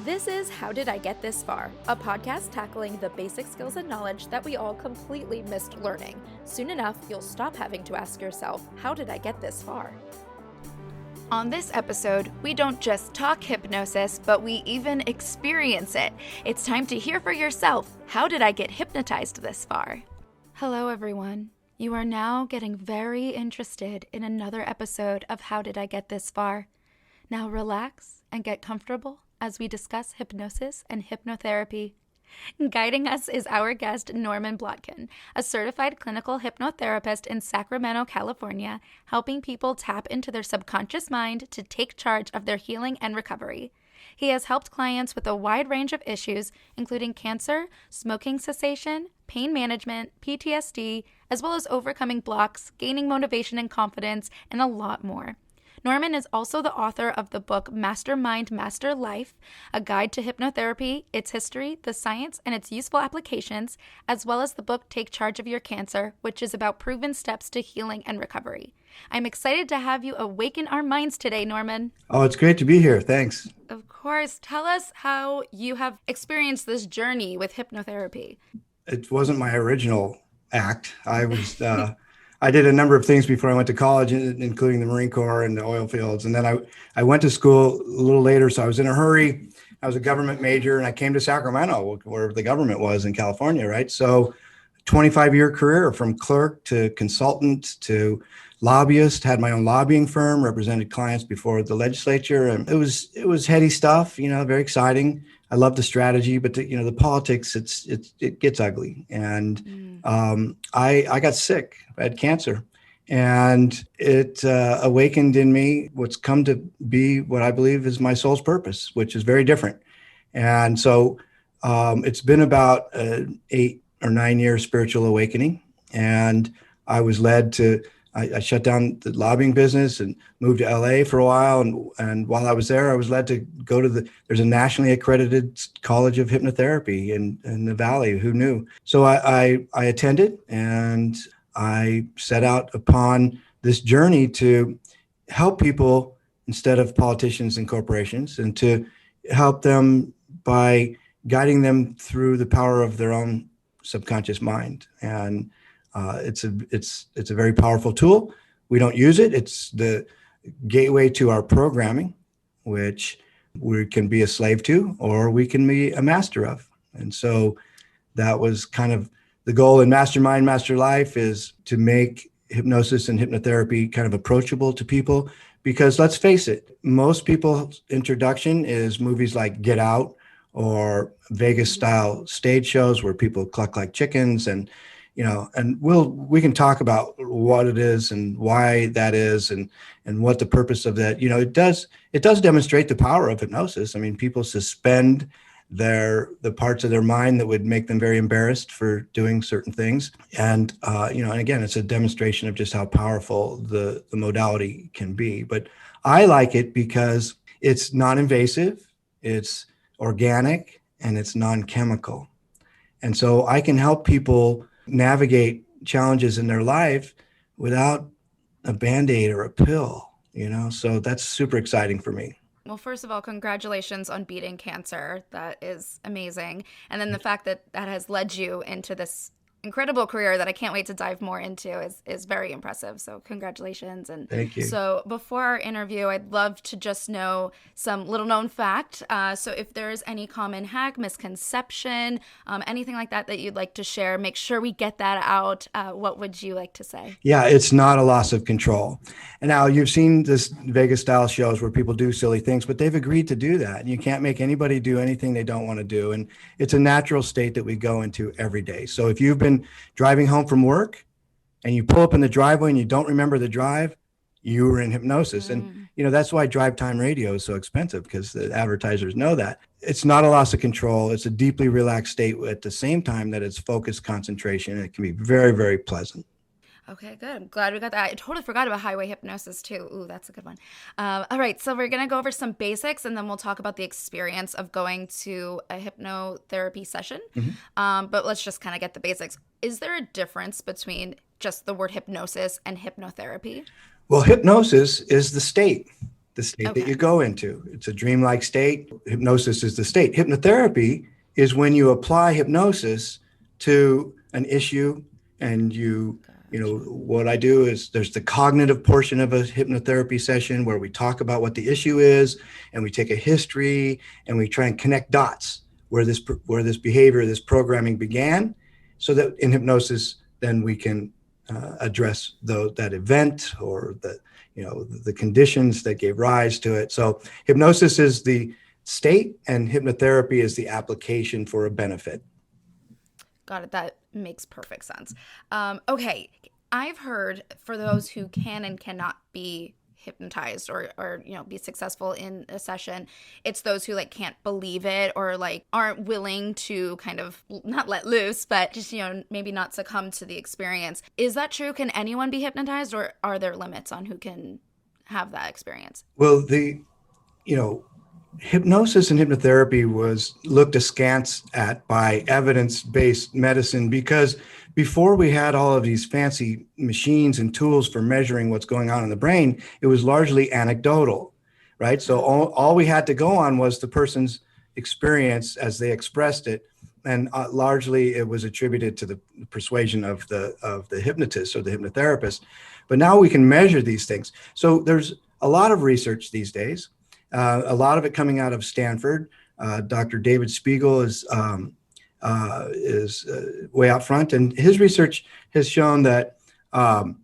This is How Did I Get This Far, a podcast tackling the basic skills and knowledge that we all completely missed learning. Soon enough, you'll stop having to ask yourself, how did I get this far? On this episode, we don't just talk hypnosis, but we even experience it. It's time to hear for yourself, how did I get hypnotized this far? Hello, everyone. You are now getting very interested in another episode of How Did I Get This Far? Now relax and get comfortable as we discuss hypnosis and hypnotherapy. Guiding us is our guest, Norman Plotkin, a certified clinical hypnotherapist in Sacramento, California, helping people tap into their subconscious mind to take charge of their healing and recovery. He has helped clients with a wide range of issues, including cancer, smoking cessation, pain management, PTSD, as well as overcoming blocks, gaining motivation and confidence, and a lot more. Norman is also the author of the book Mastermind, Master Life, a guide to hypnotherapy, its history, the science, and its useful applications, as well as the book Take Charge of Your Cancer, which is about proven steps to healing and recovery. I'm excited to have you awaken our minds today, Norman. Oh, it's great to be here. Thanks. Of course. Tell us how you have experienced this journey with hypnotherapy. It wasn't my original act. I did a number of things before I went to college, including the Marine Corps and the oil fields. And then I went to school a little later, so I was in a hurry. I was a government major, and I came to Sacramento, where the government was in California, right? So 25-year career from clerk to consultant to lobbyist, had my own lobbying firm, represented clients before the legislature. And it was heady stuff, very exciting. I love the strategy, but the politics, it gets ugly. And I got sick. I had cancer, and it awakened in me what's come to be what I believe is my soul's purpose, which is very different. And so it's been about 8 or 9 years spiritual awakening. And I was led to, I shut down the lobbying business and moved to LA for a while. And while I was there, I was led to go to there's a nationally accredited college of hypnotherapy in the Valley. Who knew? So I attended, and I set out upon this journey to help people instead of politicians and corporations, and to help them by guiding them through the power of their own subconscious mind. And it's a very powerful tool. We don't use it. It's the gateway to our programming, which we can be a slave to, or we can be a master of. And so that was kind of the goal in Mastermind, Master Life, is to make hypnosis and hypnotherapy kind of approachable to people. Because let's face it, most people's introduction is movies like Get Out or Vegas-style stage shows where people cluck like chickens, and we can talk about what it is and why that is, and what the purpose of that. It does demonstrate the power of hypnosis. I mean, people suspend the parts of their mind that would make them very embarrassed for doing certain things. And and again, it's a demonstration of just how powerful the modality can be. But I like it because it's non-invasive, it's organic, and it's non-chemical. And so I can help people navigate challenges in their life without a Band-Aid or a pill, so that's super exciting for me. Well, first of all, congratulations on beating cancer. That is amazing. And then the fact that has led you into this incredible career that I can't wait to dive more into is very impressive. So congratulations. And thank you. So before our interview, I'd love to just know some little known fact. So if there's any common hack, misconception, anything like that you'd like to share, make sure we get that out. What would you like to say? Yeah, it's not a loss of control. And now you've seen this Vegas style shows where people do silly things, but they've agreed to do that. And you can't make anybody do anything they don't want to do. And it's a natural state that we go into every day. So if you've been driving home from work and you pull up in the driveway and you don't remember the drive, you were in hypnosis. And that's why drive time radio is so expensive, because the advertisers know that. It's not a loss of control. It's a deeply relaxed state at the same time that it's focused concentration. It can be very, very pleasant. Okay, good. I'm glad we got that. I totally forgot about highway hypnosis too. Ooh, that's a good one. All right, so we're going to go over some basics, and then we'll talk about the experience of going to a hypnotherapy session. But let's just kind of get the basics. Is there a difference between just the word hypnosis and hypnotherapy? Well, hypnosis is the state. the state that Okay. you go into. It's a dreamlike state. Hypnosis is the state. Hypnotherapy is when you apply hypnosis to an issue, and what I do is there's the cognitive portion of a hypnotherapy session where we talk about what the issue is, and we take a history and we try and connect dots where this behavior, this programming began, so that in hypnosis, then we can address that event or the conditions that gave rise to it. So hypnosis is the state, and hypnotherapy is the application for a benefit. Got it. That makes perfect sense. Okay. I've heard for those who can and cannot be hypnotized or be successful in a session, it's those who like can't believe it or like aren't willing to kind of not let loose, but just maybe not succumb to the experience. Is that true? Can anyone be hypnotized, or are there limits on who can have that experience? Well, hypnosis and hypnotherapy was looked askance at by evidence-based medicine, because before we had all of these fancy machines and tools for measuring what's going on in the brain, it was largely anecdotal, right? So all we had to go on was the person's experience as they expressed it, and largely it was attributed to the persuasion of the hypnotist or the hypnotherapist. But now we can measure these things. So there's a lot of research these days. A lot of it coming out of Stanford. Dr. David Spiegel is way out front, and his research has shown that 80%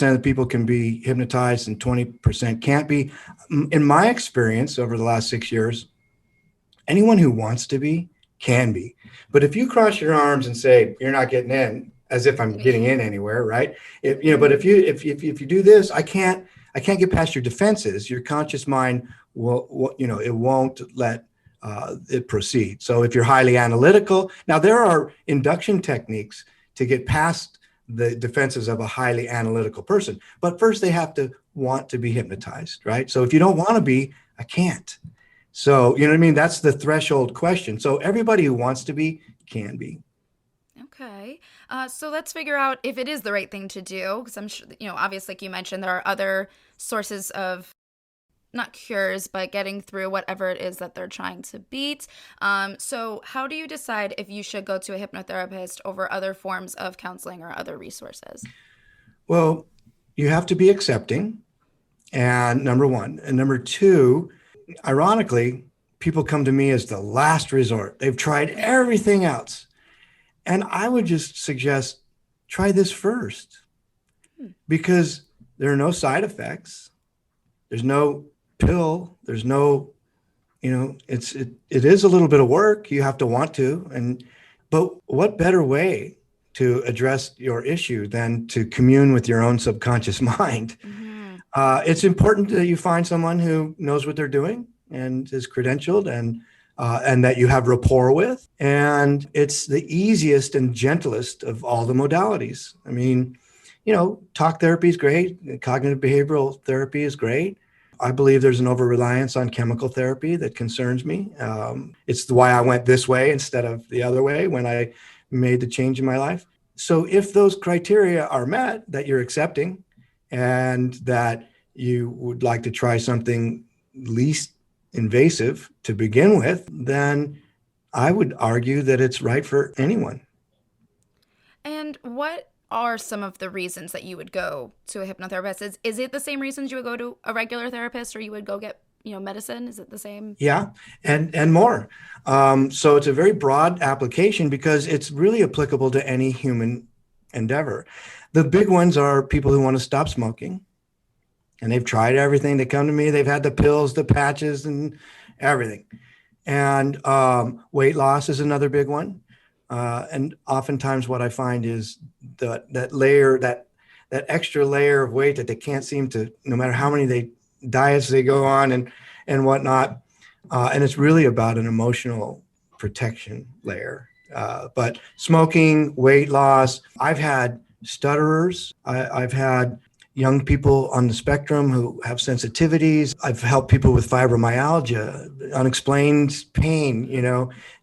of the people can be hypnotized and 20% can't be. In my experience over the last 6 years, anyone who wants to be can be. But if you cross your arms and say you're not getting in, as if I'm getting in anywhere, right? But if you do this, I can't get past your defenses. Your conscious mind it won't let it proceed. So if you're highly analytical, now there are induction techniques to get past the defenses of a highly analytical person, but first they have to want to be hypnotized, right? So if you don't want to be, I can't. So, you know what I mean? That's the threshold question. So everybody who wants to be can be. Okay. So let's figure out if it is the right thing to do, because I'm sure, obviously, like you mentioned, there are other sources of not cures, but getting through whatever it is that they're trying to beat. So how do you decide if you should go to a hypnotherapist over other forms of counseling or other resources? Well, you have to be accepting, and number one. And number two, ironically, people come to me as the last resort. They've tried everything else. And I would just suggest try this first, because there are no side effects. There's no pill. There's no, it is a little bit of work. You have to want to. But what better way to address your issue than to commune with your own subconscious mind? Mm-hmm. It's important that you find someone who knows what they're doing and is credentialed and that you have rapport with. And it's the easiest and gentlest of all the modalities. I mean, talk therapy is great. Cognitive behavioral therapy is great. I believe there's an over-reliance on chemical therapy that concerns me. It's why I went this way instead of the other way when I made the change in my life. So if those criteria are met, that you're accepting and that you would like to try something least invasive to begin with, then I would argue that it's right for anyone. And what are some of the reasons that you would go to a hypnotherapist? Is it the same reasons you would go to a regular therapist, or you would go get medicine? Is it the same? Yeah, and more. So it's a very broad application because it's really applicable to any human endeavor. The big ones are people who want to stop smoking. And they've tried everything. They come to me. They've had the pills, the patches, and everything. And weight loss is another big one. And oftentimes, what I find is that extra layer of weight that they can't seem to, no matter how many diets they go on and whatnot. And it's really about an emotional protection layer. But smoking, weight loss. I've had stutterers. I've had young people on the spectrum who have sensitivities. I've helped people with fibromyalgia, unexplained pain,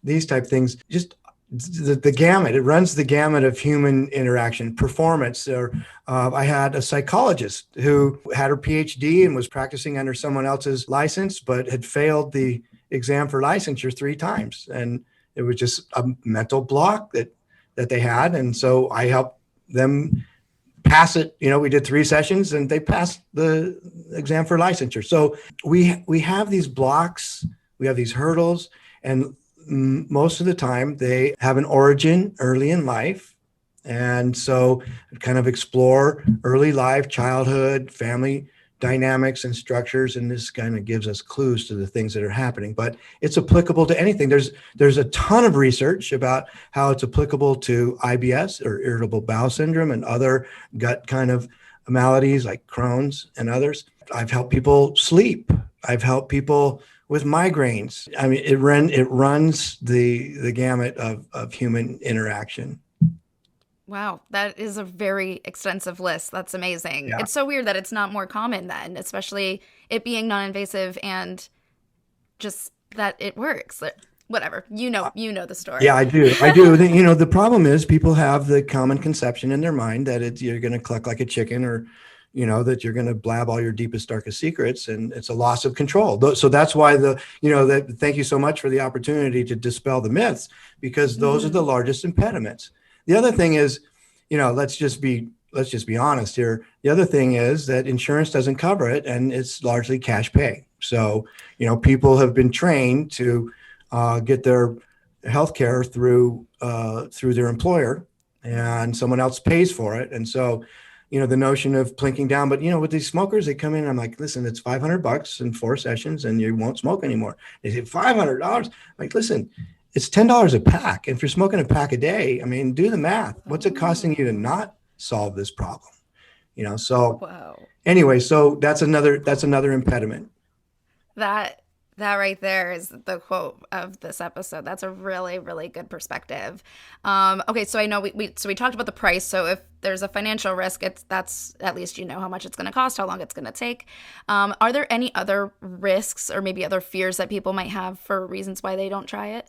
these type things. Just the gamut. It runs the gamut of human interaction, performance. Or I had a psychologist who had her PhD and was practicing under someone else's license, but had failed the exam for licensure 3 times, and it was just a mental block that they had. And so I helped them pass it. We did 3 sessions, and they passed the exam for licensure. So we have these blocks, we have these hurdles, and most of the time they have an origin early in life. And so kind of explore early life, childhood, family dynamics and structures. And this kind of gives us clues to the things that are happening, but it's applicable to anything. There's a ton of research about how it's applicable to IBS, or irritable bowel syndrome, and other gut kind of maladies like Crohn's and others. I've helped people sleep. I've helped people with migraines. I mean, it runs the gamut of human interaction. Wow, that is a very extensive list. That's amazing. Yeah. It's so weird that it's not more common then, especially it being non-invasive and just that it works. Whatever. You know the story. Yeah, I do. The problem is people have the common conception in their mind that you're going to cluck like a chicken, or that you're going to blab all your deepest, darkest secrets, and it's a loss of control. So that's why thank you so much for the opportunity to dispel the myths, because those are the largest impediments. The other thing is, let's just be honest here. The other thing is that insurance doesn't cover it, and it's largely cash pay. So, people have been trained to get their health care through their employer, and someone else pays for it. And so, the notion of plinking down, but with these smokers, they come in and I'm like, listen, it's $500 in 4 sessions and you won't smoke anymore. They say $500. I'm like, listen, it's $10 a pack. And if you're smoking a pack a day, I mean, do the math. What's it costing you to not solve this problem? So Wow. Anyway, so that's another impediment. That right there is the quote of this episode. That's a really, really good perspective. Okay, so I know we talked about the price. So if there's a financial risk, that's at least how much it's going to cost, how long it's going to take. Are there any other risks or maybe other fears that people might have for reasons why they don't try it?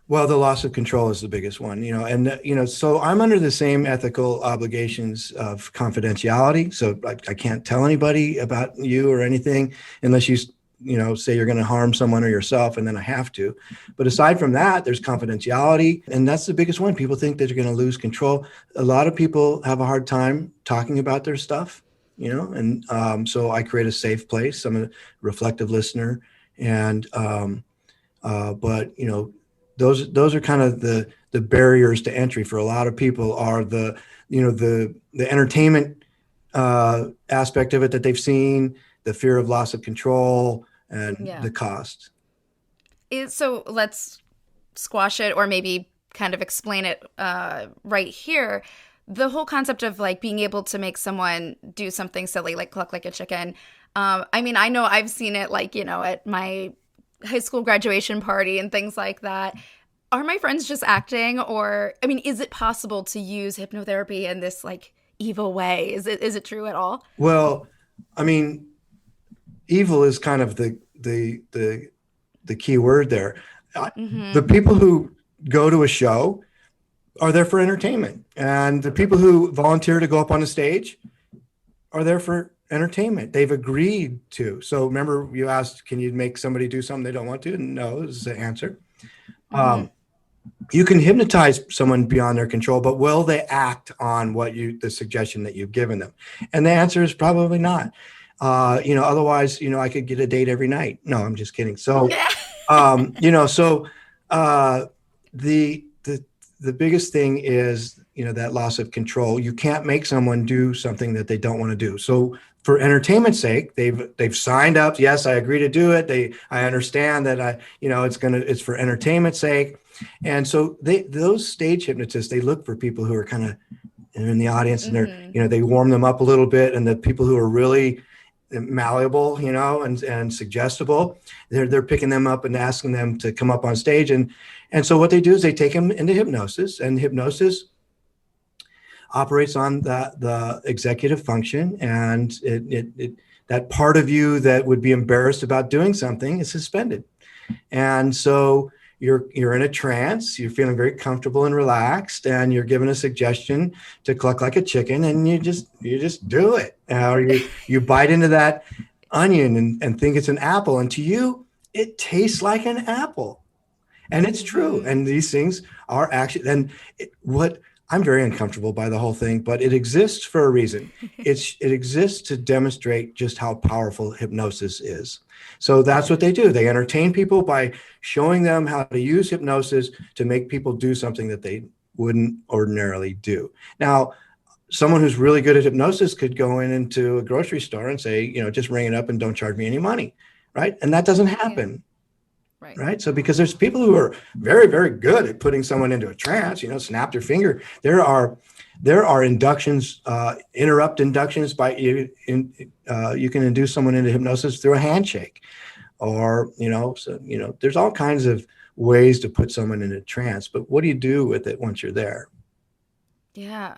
Well, the loss of control is the biggest one, and so I'm under the same ethical obligations of confidentiality. So I can't tell anybody about you or anything unless you say you're going to harm someone or yourself, and then I have to. But aside from that, there's confidentiality, and that's the biggest one. People think that they're going to lose control. A lot of people have a hard time talking about their stuff, and so I create a safe place. I'm a reflective listener, and but those are kind of the barriers to entry for a lot of people. Are the entertainment aspect of it that they've seen, the fear of loss of control, and the cost. So let's squash it, or maybe kind of explain it right here. The whole concept of like being able to make someone do something silly, like cluck like a chicken. I mean, I know I've seen it at my high school graduation party and things like that. Are my friends just acting? Or, I mean, is it possible to use hypnotherapy in this like evil way? Is it true at all? Well, I mean, evil is kind of the key word there. The people who go to a show are there for entertainment, and the people who volunteer to go up on the stage are there for entertainment. They've agreed to. So remember, you asked, can you make somebody do something they don't want to? No, is the answer. You can hypnotize someone beyond their control, but will they act on the suggestion that you've given them? And the answer is probably not. Otherwise, I could get a date every night. No, I'm just kidding. So, the biggest thing is, that loss of control. You can't make someone do something that they don't want to do. So for entertainment's sake, they've signed up. Yes, I agree to do it. I understand that it's for entertainment's sake. And so those stage hypnotists, they look for people who are kind of in the audience, and they warm them up a little bit. And the people who are really malleable, and suggestible, they're picking them up and asking them to come up on stage. And so what they do is they take them into hypnosis, and hypnosis operates on the executive function, and that part of you that would be embarrassed about doing something is suspended. And so you're in a trance, you're feeling very comfortable and relaxed, and you're given a suggestion to cluck like a chicken, and you just do it. Or you bite into that onion and think it's an apple, and to you it tastes like an apple, and it's true. And these things are actually, and what I'm very uncomfortable by the whole thing, but it exists for a reason. It exists to demonstrate just how powerful hypnosis is. So that's what they do. They entertain people by showing them how to use hypnosis to make people do something that they wouldn't ordinarily do. Now, someone who's really good at hypnosis could go into a grocery store and say, just ring it up and don't charge me any money, right? And that doesn't happen. Right. So because there's people who are very, very good at putting someone into a trance, snap their finger. There are inductions, interrupt inductions by you can induce someone into hypnosis through a handshake, or, there's all kinds of ways to put someone in a trance. But what do you do with it once you're there? Yeah.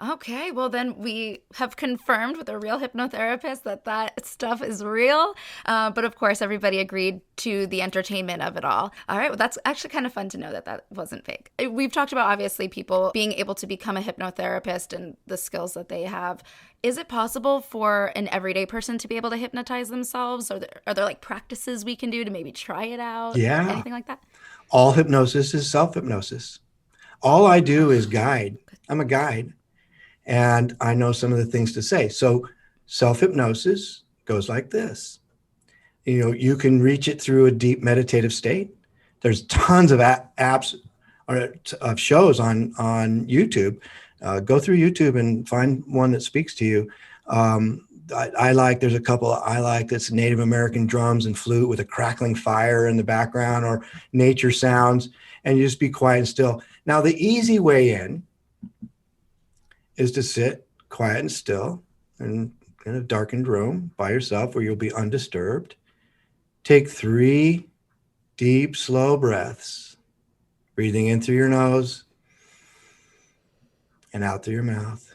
Okay, well then we have confirmed with a real hypnotherapist that stuff is real. But of course, everybody agreed to the entertainment of it all. All right, well, that's actually kind of fun to know that wasn't fake. We've talked about, obviously, people being able to become a hypnotherapist and the skills that they have. Is it possible for an everyday person to be able to hypnotize themselves? Are there like practices we can do to maybe try it out? Yeah. Anything like that? All hypnosis is self-hypnosis. All I do is guide. I'm a guide. And I know some of the things to say. So self-hypnosis goes like this. You can reach it through a deep meditative state. There's tons of apps or of shows on YouTube. Go through YouTube and find one that speaks to you. There's a couple I like that's Native American drums and flute with a crackling fire in the background, or nature sounds, and you just be quiet and still. Now, the easy way in is to sit quiet and still in a darkened room by yourself where you'll be undisturbed. Take 3 deep, slow breaths, breathing in through your nose and out through your mouth.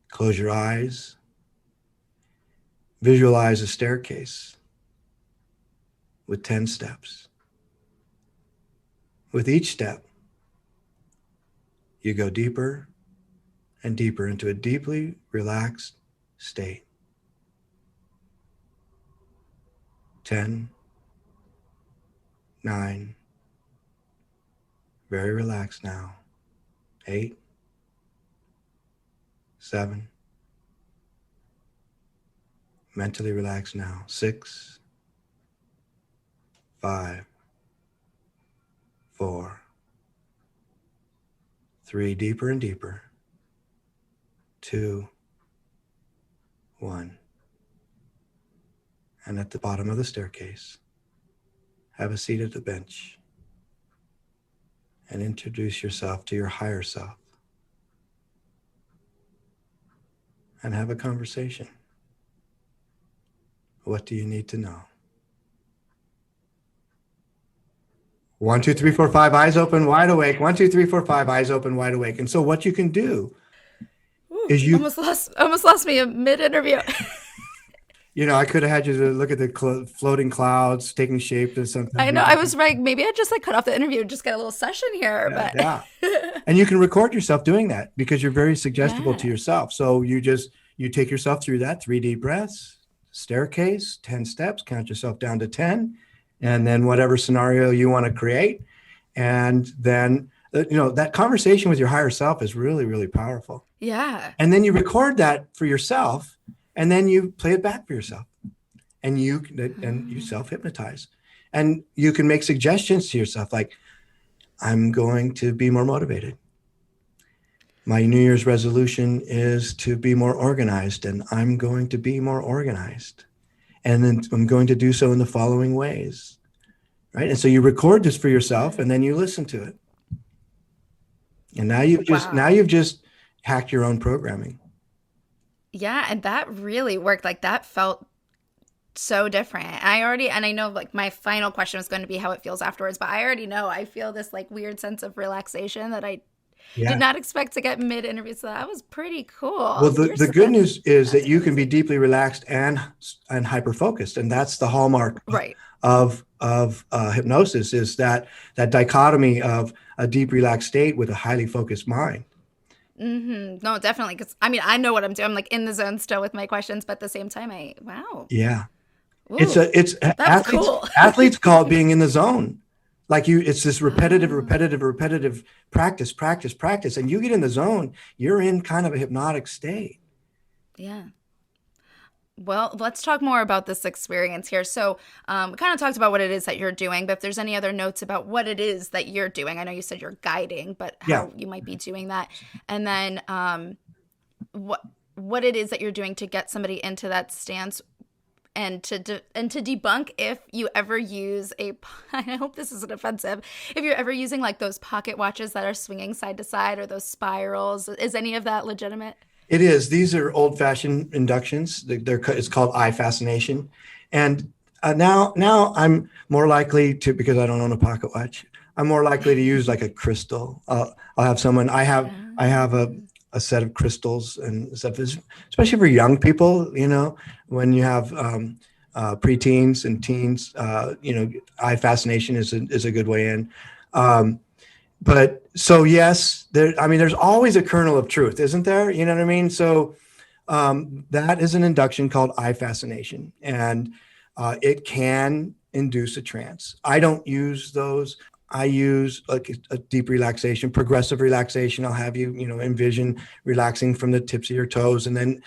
Close your eyes. Visualize a staircase with 10 steps. With each step, you go deeper and deeper into a deeply relaxed state. 10, 9, very relaxed now. 8, 7, mentally relaxed now. 6, 5, 4, 3, deeper and deeper. 2, 1. And at the bottom of the staircase, have a seat at the bench and introduce yourself to your higher self and have a conversation. What do you need to know? 1, 2, 3, 4, 5, eyes open, wide awake. 1, 2, 3, 4, 5, eyes open, wide awake. And so what you can do is you almost lost me mid-interview. I could have had you to look at the floating clouds taking shape and something. I know. I was right. Maybe I just cut off the interview and just get a little session here. Yeah. And you can record yourself doing that because you're very suggestible to yourself. So you take yourself through that 3 deep breaths, staircase, 10 steps, count yourself down to 10, and then whatever scenario you want to create. And then, that conversation with your higher self is really, really powerful. Yeah. And then you record that for yourself, and then you play it back for yourself, and you self-hypnotize. And you can make suggestions to yourself like, I'm going to be more motivated. My New Year's resolution is to be more organized, and I'm going to be more organized. And then I'm going to do so in the following ways, right? And so you record this for yourself, and then you listen to it. And now you've just hacked your own programming. Yeah, and that really worked. That felt so different. I know my final question was going to be how it feels afterwards, but I already know I feel this weird sense of relaxation that I did not expect to get mid-interview. So that was pretty cool. Well, the good news is that you can be deeply relaxed and hyper-focused. And that's the hallmark of of hypnosis is that dichotomy of a deep relaxed state with a highly focused mind. No, definitely. Because I mean, I know what I'm doing. I'm like in the zone still with my questions, but at the same time, wow. Yeah. Ooh, It's that was cool. athletes call it being in the zone. Like it's this repetitive practice. And you get in the zone, you're in kind of a hypnotic state. Yeah. Well, let's talk more about this experience here. So, we kind of talked about what it is that you're doing, but if there's any other notes about what it is that you're doing, I know you said you're guiding, but Yeah. how you might be doing that, and then what it is that you're doing to get somebody into that stance, and to debunk if you ever use I hope this isn't offensive, if you're ever using like those pocket watches that are swinging side to side or those spirals. Is any of that legitimate? It is. These are old-fashioned inductions. It's called eye fascination, and now I'm more likely to, because I don't own a pocket watch, I'm more likely to use like a crystal. I'll have someone. I have a set of crystals and stuff, especially for young people. When you have preteens and teens, eye fascination is a good way in. But so yes, there's always a kernel of truth, isn't there? You know what I mean? So that is an induction called eye fascination, and it can induce a trance. I don't use those. I use like a deep relaxation, progressive relaxation. I'll have you, envision relaxing from the tips of your toes, and then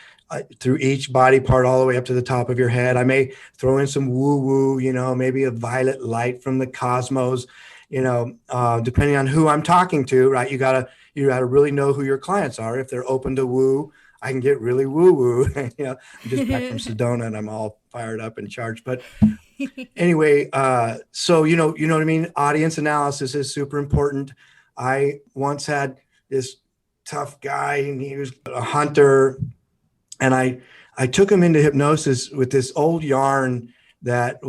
through each body part all the way up to the top of your head. I may throw in some woo-woo, maybe a violet light from the cosmos. Depending on who I'm talking to, right? You gotta really know who your clients are. If they're open to woo, I can get really woo-woo. I'm just back from Sedona and I'm all fired up and charged. But anyway, so you know what I mean? Audience analysis is super important. I once had this tough guy, and he was a hunter, and I took him into hypnosis with this old yarn that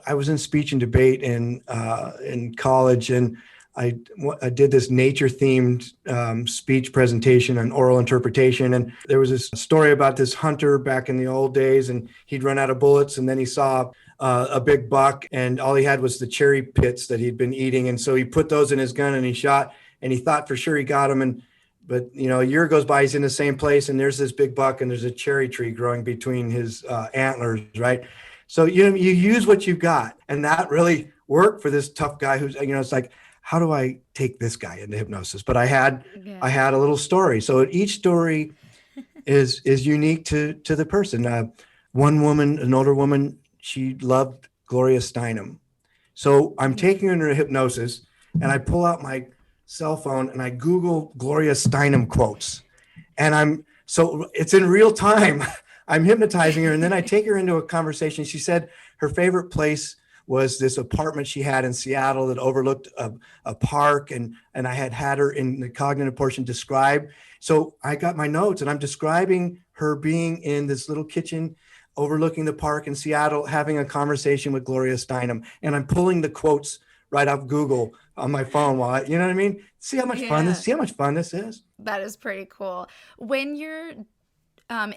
I was in speech and debate in college, and I did this nature-themed speech presentation on oral interpretation. And there was this story about this hunter back in the old days, and he'd run out of bullets, and then he saw a big buck, and all he had was the cherry pits that he'd been eating. And so he put those in his gun and he shot, and he thought for sure he got him. But a year goes by, he's in the same place, and there's this big buck, and there's a cherry tree growing between his antlers, right? So, you use what you've got, and that really worked for this tough guy who's, it's like, how do I take this guy into hypnosis? But I had a little story. So each story is unique to the person. One woman, an older woman, she loved Gloria Steinem. So I'm taking her into hypnosis, and I pull out my cell phone and I Google Gloria Steinem quotes, and so it's in real time. I'm hypnotizing her, and then I take her into a conversation. She said her favorite place was this apartment she had in Seattle that overlooked a park, and I had her in the cognitive portion describe. So I got my notes, and I'm describing her being in this little kitchen overlooking the park in Seattle, having a conversation with Gloria Steinem, and I'm pulling the quotes right off Google on my phone while you know what I mean? See how much fun this is? That is pretty cool. When you're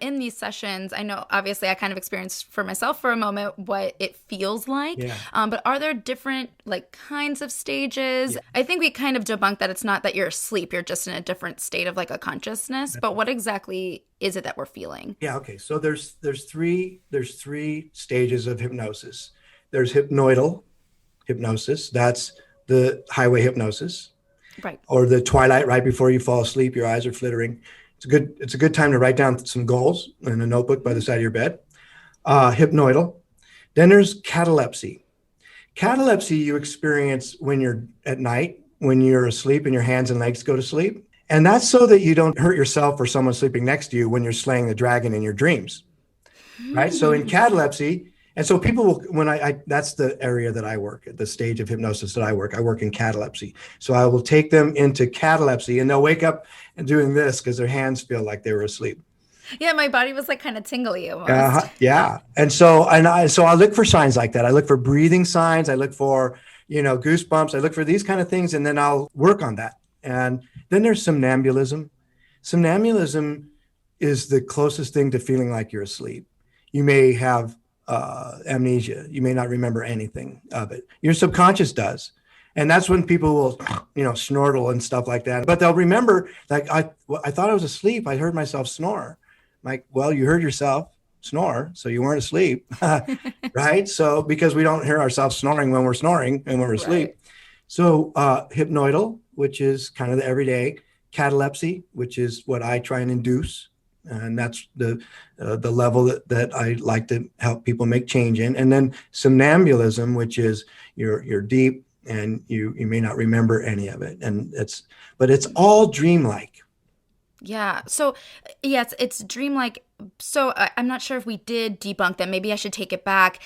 in these sessions, I know obviously I kind of experienced for myself for a moment what it feels like. Yeah. But are there different like kinds of stages? Yeah. I think we kind of debunked that it's not that you're asleep, you're just in a different state of like a consciousness. But what exactly is it that we're feeling? Yeah. Okay. So there's three stages of hypnosis. There's hypnoidal hypnosis. That's the highway hypnosis. Right. Or the twilight right before you fall asleep, your eyes are flittering. It's a good time to write down some goals in a notebook by the side of your bed. Hypnoidal. Then there's catalepsy. Catalepsy you experience when you're at night, when you're asleep and your hands and legs go to sleep. And that's so that you don't hurt yourself or someone sleeping next to you when you're slaying the dragon in your dreams, right? So in catalepsy, and so people will, that's the area that I work at, the stage of hypnosis that I work in catalepsy. So I will take them into catalepsy, and they'll wake up and doing this because their hands feel like they were asleep. Yeah, my body was like kind of tingly almost. Yeah. And so I look for signs like that. I look for breathing signs. I look for, goosebumps. I look for these kind of things, and then I'll work on that. And then there's somnambulism. Somnambulism is the closest thing to feeling like you're asleep. You may have amnesia. You may not remember anything of it. Your subconscious does. And that's when people will, snortle and stuff like that. But they'll remember, like, I thought I was asleep. I heard myself snore. I'm like, well, you heard yourself snore, so you weren't asleep, right? So because we don't hear ourselves snoring when we're snoring and when we're asleep. Right. So hypnoidal, which is kind of the everyday, catalepsy, which is what I try and induce. And that's the level that I like to help people make change in. And then somnambulism, which is you're deep and you may not remember any of it. And but it's all dreamlike. Yeah. So, yes, it's dreamlike. So I'm not sure if we did debunk that. Maybe I should take it back.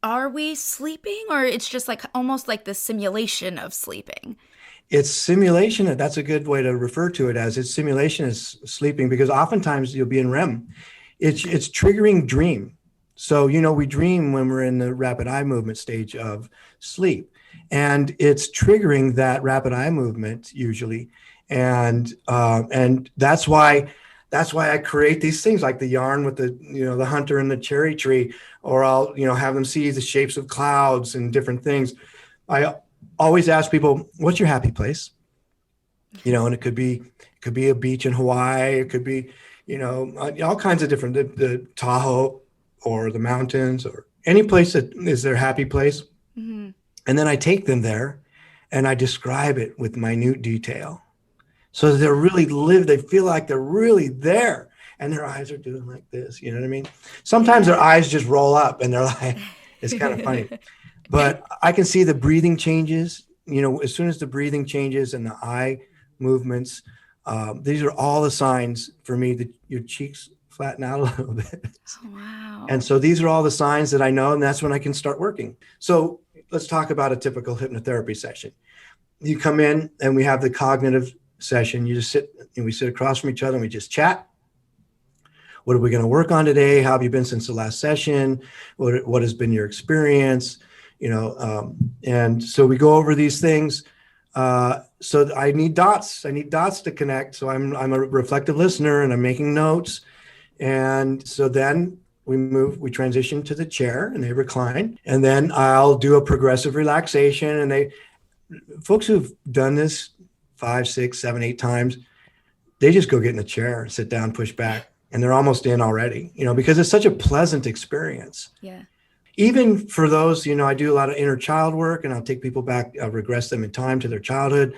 Are we sleeping, or it's just like almost like the simulation of sleeping? It's simulation. That's a good way to refer to it as. It's simulation is sleeping, because oftentimes you'll be in REM. It's triggering dream. So, we dream when we're in the rapid eye movement stage of sleep, and it's triggering that rapid eye movement usually. And that's why I create these things like the yarn with the hunter and the cherry tree, or I'll, have them see the shapes of clouds and different things. I always ask people, what's your happy place? And it could be a beach in Hawaii. It could be, all kinds of different, the Tahoe or the mountains or any place that is their happy place. Mm-hmm. And then I take them there and I describe it with minute detail. So they feel like they're really there, and their eyes are doing like this. You know what I mean? Sometimes their eyes just roll up and they're like, it's kind of funny. But I can see the breathing changes, as soon as the breathing changes and the eye movements, these are all the signs for me that your cheeks flatten out a little bit. Oh, wow. And so these are all the signs that I know, and that's when I can start working. So let's talk about a typical hypnotherapy session. You come in and we have the cognitive session. You just sit, and we sit across from each other and we just chat. What are we going to work on today? How have you been since the last session? What has been your experience? And so we go over these things. So I need dots. I need dots to connect. So I'm a reflective listener and I'm making notes. And so then we transition to the chair and they recline. And then I'll do a progressive relaxation. And folks who've done this 5, 6, 7, 8 times, they just go get in the chair, sit down, push back, and they're almost in already, because it's such a pleasant experience. Yeah. Even for those, I do a lot of inner child work, and I'll take people back, I'll regress them in time to their childhood.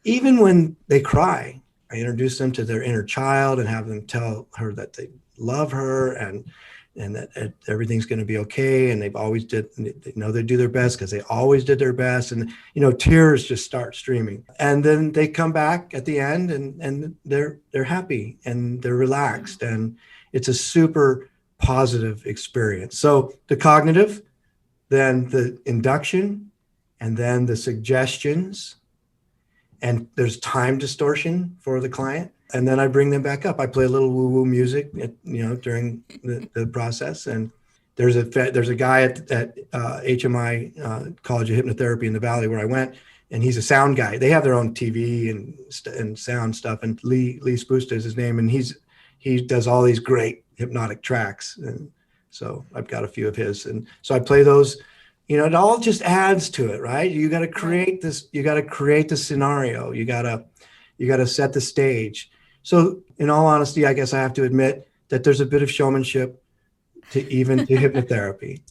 Even when they cry, I introduce them to their inner child and have them tell her that they love her and that everything's going to be okay. And they they do their best because they always did their best. And, tears just start streaming. And then they come back at the end and they're happy and they're relaxed. And it's a super positive experience. So the cognitive, then the induction, and then the suggestions, and there's time distortion for the client. And then I bring them back up. I play a little woo-woo music, during the process. And there's a guy at HMI, College of Hypnotherapy in the Valley where I went, and he's a sound guy. They have their own TV and sound stuff. And Lee Spoosta is his name, and he does all these great hypnotic tracks. And so I've got a few of his. And so I play those. It all just adds to it, right? You got to create this. You got to create the scenario. You got to set the stage. So in all honesty, I guess I have to admit that there's a bit of showmanship to hypnotherapy.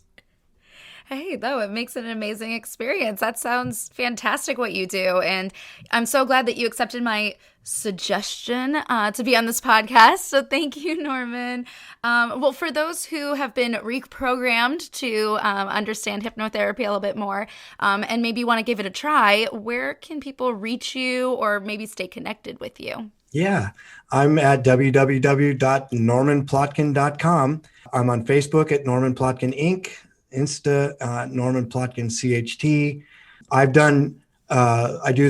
Hey, though, it makes it an amazing experience. That sounds fantastic what you do. And I'm so glad that you accepted my suggestion to be on this podcast. So thank you, Norman. Well, for those who have been reprogrammed to understand hypnotherapy a little bit more and maybe want to give it a try, where can people reach you or maybe stay connected with you? Yeah, I'm at www.normanplotkin.com. I'm on Facebook at Norman Plotkin Inc., Insta, Norman Plotkin CHT. I do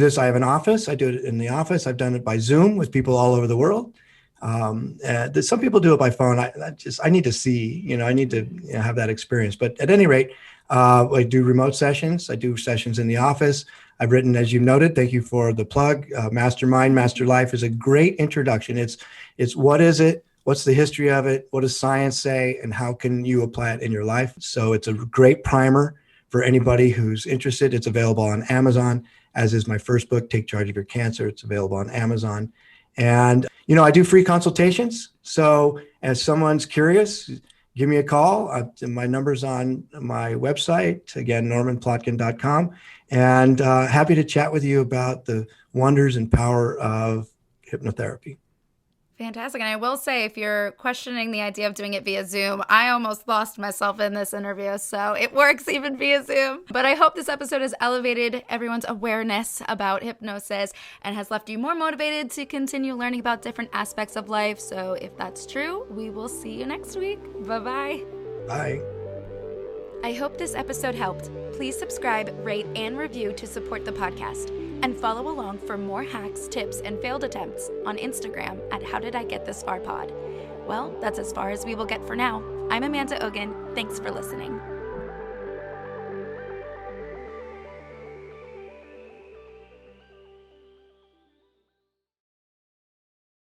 this. I have an office. I do it in the office. I've done it by Zoom with people all over the world. Some people do it by phone. I need to see, I need to have that experience. But at any rate, I do remote sessions. I do sessions in the office. I've written, as you noted, thank you for the plug. Mastermind, Master Life is a great introduction. It's what is it? what's the history of it? What does science say? And how can you apply it in your life? So it's a great primer for anybody who's interested. It's available on Amazon, as is my first book, Take Charge of Your Cancer. It's available on Amazon. And, I do free consultations. So as someone's curious, give me a call. My number's on my website, again, normanplotkin.com. And happy to chat with you about the wonders and power of hypnotherapy. Fantastic. And I will say, if you're questioning the idea of doing it via Zoom, I almost lost myself in this interview. So it works even via Zoom. But I hope this episode has elevated everyone's awareness about hypnosis and has left you more motivated to continue learning about different aspects of life. So if that's true, we will see you next week. Bye-bye. Bye. I hope this episode helped. Please subscribe, rate, and review to support the podcast. And follow along for more hacks, tips, and failed attempts on Instagram at HowDidIGetThisFarPod. Well, that's as far as we will get for now. I'm Amanda Ogun. Thanks for listening.